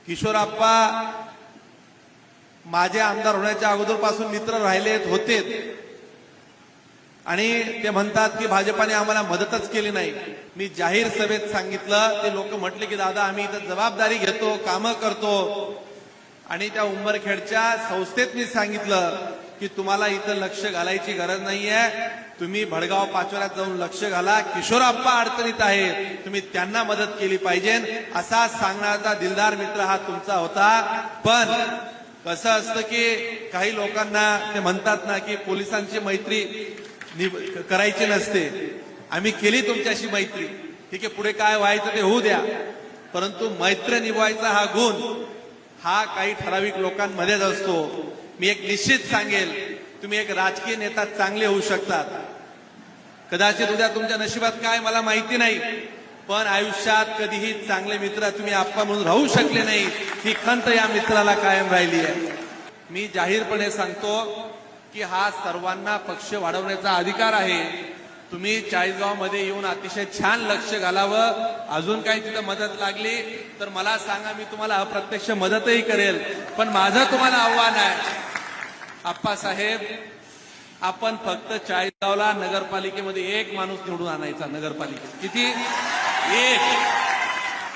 किशोरप्पा माझे आमदार होण्याच्या अगोदरपासून मित्र राहिलेत होते आणि ते म्हणतात की भाजपाने आम्हाला मदतच केली नाही। मी जाहीर सभेत सांगितलं, ते लोक म्हटले की दादा आम्ही इथं जबाबदारी घेतो, कामं करतो। आणि त्या उंबरखेडच्या संस्थेत मी सांगितलं की तुम्हाला इथं लक्ष घालायची गरज नाहीये, तुम्ही भडगाव पाचोऱ्यात जाऊन लक्ष घाला। किशोरप्पा अडचणीत आहेत, तुम्ही त्यांना मदत केली पाहिजे असा सांगण्याचा दिलदार मित्र हा तुमचा होता। पण कसं असतं की काही लोकांना ते म्हणतात ना की पोलिसांची मैत्री करायची नसते। आम्ही केली तुमच्याशी मैत्री, ठीक आहे, पुढे काय व्हायचं ते होऊ द्या, परंतु मैत्री निभवायचा हा गुण हा काही ठराविक लोकांमध्येच असतो। मी एक निश्चित सांगेल, तुम्ही एक राजकीय नेता चांगले होऊ शकतात, कदाचित उद्या तुमच्या नशिबात काय मला माहिती नाही, पण आयुष्यात कधीही चांगले मित्र तुम्ही आप्पा म्हणून राहू शकले नाही, ही खंत या मित्राला कायम राहिली आहे। मी जाहीरपणे सांगतो की हा सर्वांना पक्ष वाढवण्याचा अधिकार आहे। तुम्ही चाळीसगाव मध्ये येऊन अतिशय छान लक्ष घालावं। अजून काही तिथं मदत लागली तर मला सांगा, मी तुम्हाला अप्रत्यक्ष मदतही करेल। पण माझं तुम्हाला आव्हान आहे आप्पासाहेब, आपण फक्त चाळीसगावला नगरपालिकेमध्ये एक माणूस निवडून आणायचा। नगरपालिकेत किती? एक।